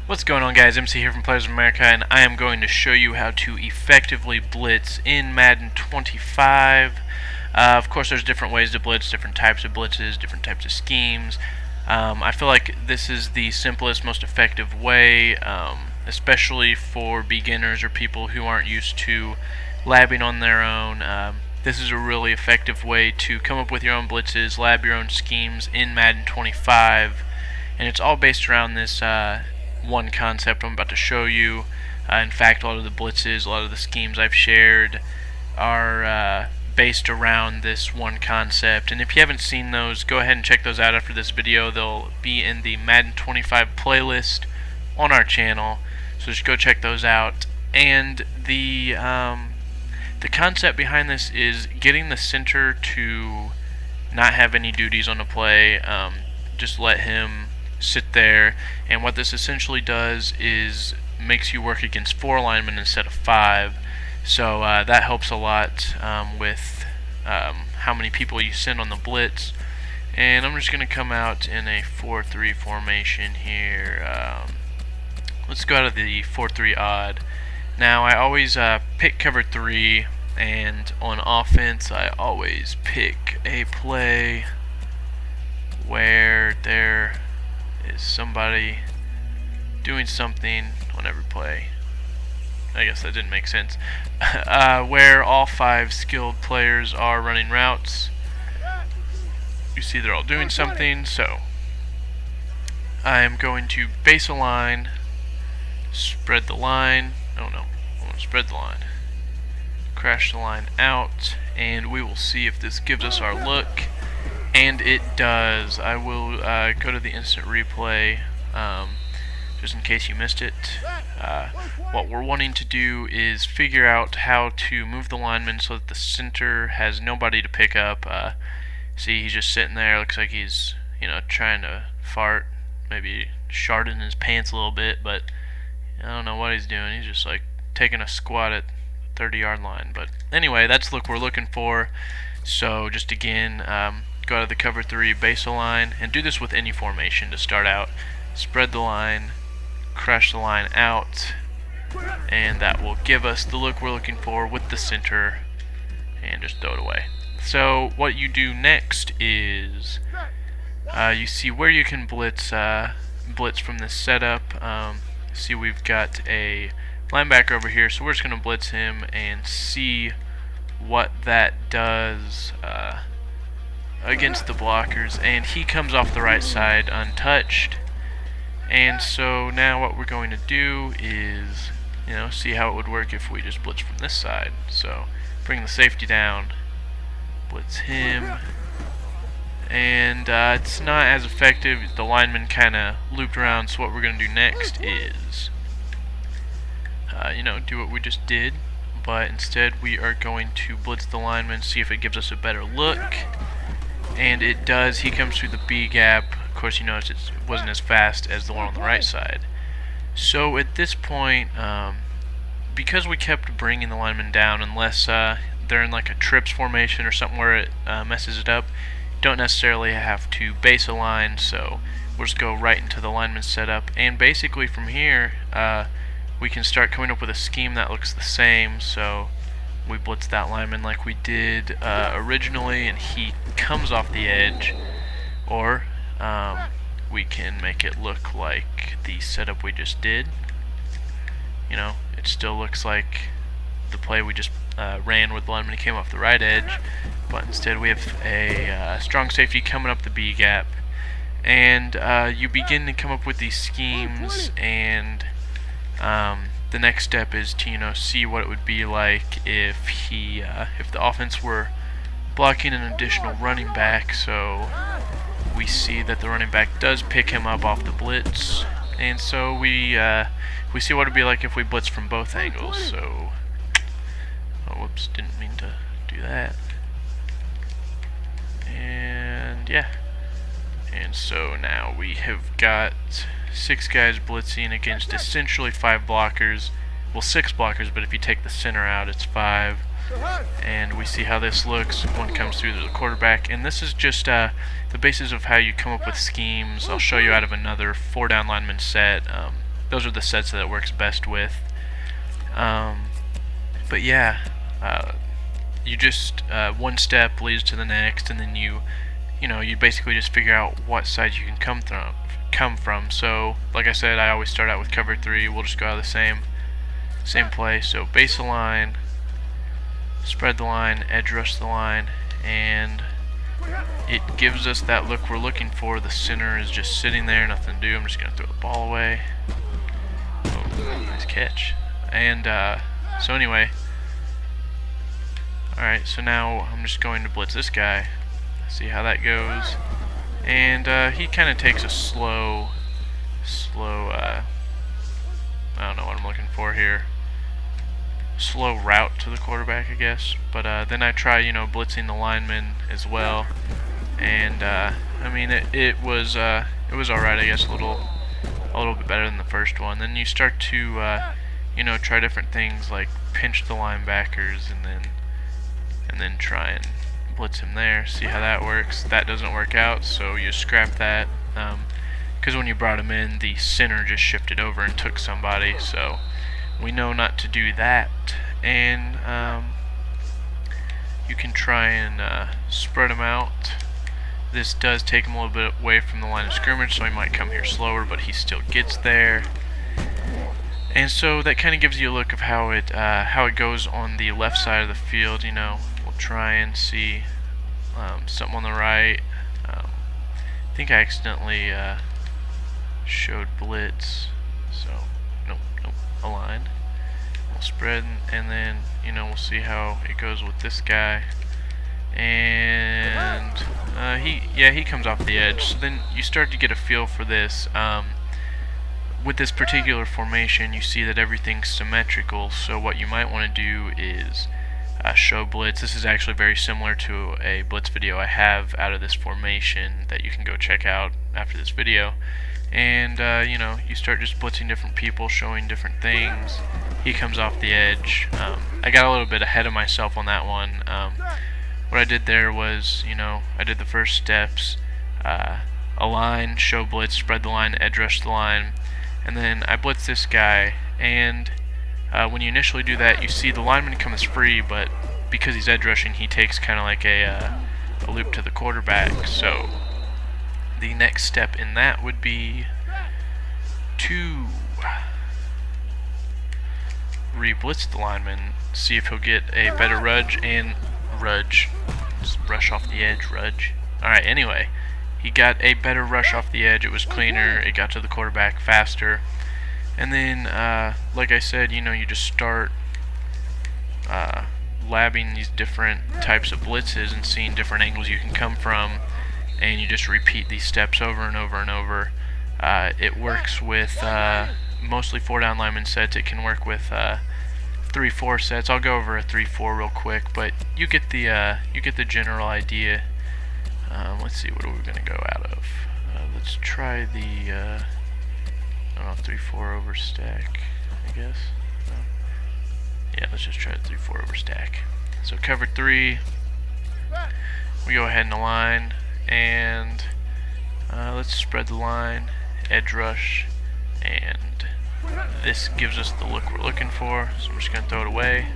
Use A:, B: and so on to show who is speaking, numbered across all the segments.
A: What's going on, guys? MC here from Players of America, and I am going to show you how to effectively blitz in Madden 25. Of course, there's different ways to blitz, different types of blitzes, different types of schemes. I feel like this is the simplest, most effective way, especially for beginners or people who aren't used to labbing on their own. This is a really effective way to come up with your own blitzes, lab your own schemes in Madden 25, and it's all based around this one concept I'm about to show you. In fact, a lot of the blitzes, a lot of the schemes I've shared are based around this one concept, and if you haven't seen those, go ahead and check those out after this video. They'll be in the Madden 25 playlist on our channel, so just go check those out. And the concept behind this is getting the center to not have any duties on the play, just let him sit there, and what this essentially does is makes you work against 4 linemen instead of 5, so that helps a lot with how many people you send on the blitz. And I'm just going to come out in a 4-3 formation here. Let's go out of the 4-3 odd. Now I always pick cover 3, and on offense I always pick a play where there is somebody doing something on every play. I guess that didn't make sense. Where all 5 skilled players are running routes. You see they're all doing something, so I am going to base a line, spread the line, oh no, I want to spread the line, crash the line out, and we will see if this gives us our look. And it does. I will go to the instant replay just in case you missed it. What we're wanting to do is figure out how to move the lineman so that the center has nobody to pick up. See, he's just sitting there. Looks like he's, trying to fart, maybe sharding his pants a little bit, but I don't know what he's doing. He's just like taking a squat at 30-yard line. But anyway, that's the look we're looking for. So just again, go out of the cover 3, base a line, and do this with any formation to start out. Spread the line, crash the line out, and that will give us the look we're looking for with the center, and just throw it away. So what you do next is you see where you can blitz from this setup. See, we've got a linebacker over here, so we're just going to blitz him and see what that does against the blockers, and he comes off the right side untouched. And so now what we're going to do is, see how it would work if we just blitz from this side. So bring the safety down, blitz him, and it's not as effective. The lineman kind of looped around, so what we're going to do next is do what we just did, but instead we are going to blitz the lineman, see if it gives us a better look. And it does. He comes through the B gap. Of course, you notice it wasn't as fast as the one on the right side. So at this point, because we kept bringing the lineman down, unless they're in like a trips formation or something where it messes it up, you don't necessarily have to base a line. So we'll just go right into the lineman setup, and basically from here we can start coming up with a scheme that looks the same. So we blitz that lineman like we did originally, and he comes off the edge, or we can make it look like the setup we just did. It still looks like the play we just ran with the lineman. He came off the right edge, but instead we have a strong safety coming up the B gap, and you begin to come up with these schemes. And the next step is to see what it would be like if if the offense were blocking an additional running back. So we see that the running back does pick him up off the blitz, and so we see what it would be like if we blitz from both angles. So whoops, didn't mean to do that. And yeah, and so now we have got 6 guys blitzing against essentially 5 blockers. Well, 6 blockers, but if you take the center out, it's 5. and we see how this looks. One comes through the quarterback, and this is just the basis of how you come up with schemes. I'll show you out of another 4-down lineman set. Those are the sets that it works best with. But yeah, you just one step leads to the next, and then you basically just figure out what side you can come from. So like I said, I always start out with cover 3. We'll just go out of the same play. So base the line, spread the line, edge rush the line, and it gives us that look we're looking for. The center is just sitting there, nothing to do. I'm just gonna throw the ball away. Oh, nice catch. And so anyway, alright, so now I'm just going to blitz this guy, see how that goes. And he kind of takes a slow, I don't know what I'm looking for here, slow route to the quarterback, I guess. But then I try, blitzing the lineman as well. And I mean, it was alright, I guess, a little bit better than the first one. Then you start to try different things like pinch the linebackers and then try and blitz him there, see how that works. That doesn't work out, so you scrap that, because when you brought him in, the center just shifted over and took somebody, so we know not to do that. And you can try and spread him out. This does take him a little bit away from the line of scrimmage, so he might come here slower, but he still gets there. And so that kind of gives you a look of how it goes on the left side of the field. We'll try and see something on the right. I think I accidentally showed blitz, so nope, align. We'll spread, and then we'll see how it goes with this guy. And he comes off the edge. So then you start to get a feel for this. With this particular formation, you see that everything's symmetrical, so what you might want to do is show blitz. This is actually very similar to a blitz video I have out of this formation that you can go check out after this video. And you start just blitzing different people, showing different things. He comes off the edge. I got a little bit ahead of myself on that one. What I did there was, I did the first steps, align, show blitz, spread the line, edge rush the line, and then I blitz this guy. And when you initially do that, you see the lineman comes free, but because he's edge rushing, he takes kind of like a loop to the quarterback. So the next step in that would be to re-blitz the lineman, see if he'll get a better just rush off the edge, Alright, anyway, he got a better rush off the edge. It was cleaner, it got to the quarterback faster. And then, like I said, you just start labbing these different types of blitzes and seeing different angles you can come from, and you just repeat these steps over and over and over. It works with mostly 4-down lineman sets. It can work with 3-4 sets. I'll go over a 3-4 real quick, but you get the general idea. Let's see, what are we going to go out of? Let's try the I don't know, 3-4 over stack, I guess. No? Yeah, let's just try the 3-4 over stack. So cover 3, we go ahead and align, and let's spread the line, edge rush, and this gives us the look we're looking for, so I'm just going to throw it away.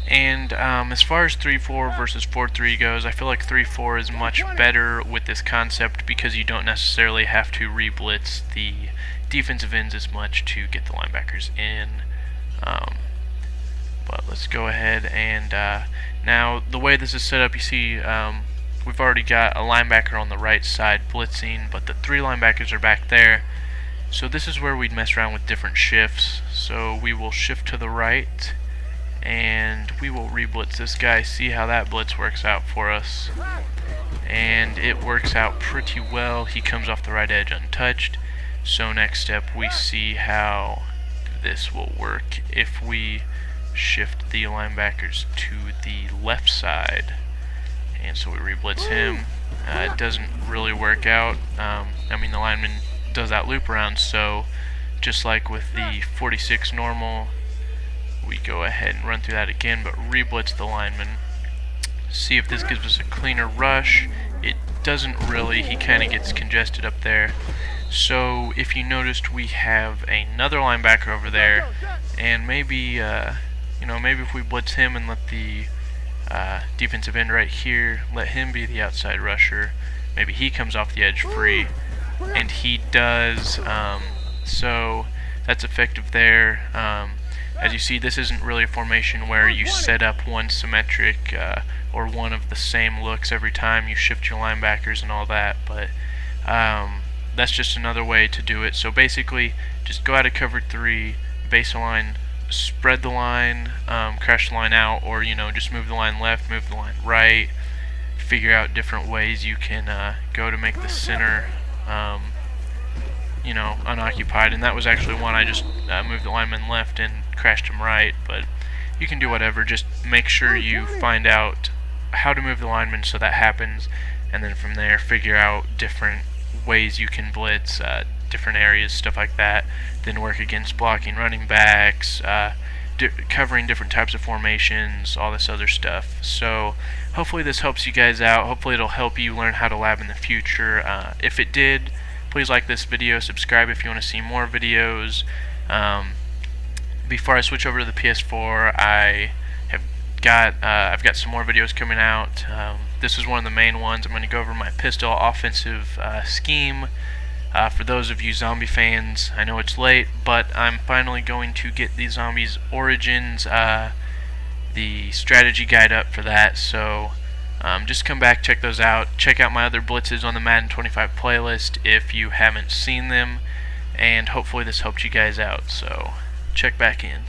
A: And as far as 3-4 versus 4-3 goes, I feel like 3-4 is much better with this concept because you don't necessarily have to re-blitz the defensive ends as much to get the linebackers in. But let's go ahead and now the way this is set up, you see we've already got a linebacker on the right side blitzing, but the 3 linebackers are back there. So this is where we'd mess around with different shifts. So we will shift to the right, and we will re-blitz this guy, see how that blitz works out for us. And it works out pretty well. He comes off the right edge untouched. So next step, we see how this will work if we shift the linebackers to the left side. And so we re-blitz him. It doesn't really work out. I mean, the lineman does that loop around, so just like with the 46 normal, we go ahead and run through that again, but re-blitz the lineman. See if this gives us a cleaner rush. It doesn't really. He kind of gets congested up there. So if you noticed, we have another linebacker over there, and maybe maybe if we blitz him and let the defensive end right here, let him be the outside rusher, maybe he comes off the edge free, and he does. So that's effective there. As you see, this isn't really a formation where you set up one symmetric or one of the same looks every time. You shift your linebackers and all that, but that's just another way to do it. So basically, just go out of cover 3, base a line, spread the line, crash the line out, or just move the line left, move the line right. Figure out different ways you can go to make the center unoccupied. And that was actually one I just moved the lineman left and crashed him right, but you can do whatever. Just make sure you find out how to move the lineman so that happens, and then from there figure out different ways you can blitz different areas, stuff like that. Then work against blocking running backs, covering different types of formations, all this other stuff. So hopefully this helps you guys out. Hopefully it'll help you learn how to lab in the future. If it did, please like this video, subscribe if you want to see more videos. Before I switch over to the PS4, I've got some more videos coming out. This is one of the main ones. I'm going to go over my pistol offensive scheme. For those of you zombie fans, I know it's late, but I'm finally going to get the Zombies Origins, the strategy guide up for that. So just come back, check those out. Check out my other blitzes on the Madden 25 playlist if you haven't seen them, and hopefully this helped you guys out. So check back in.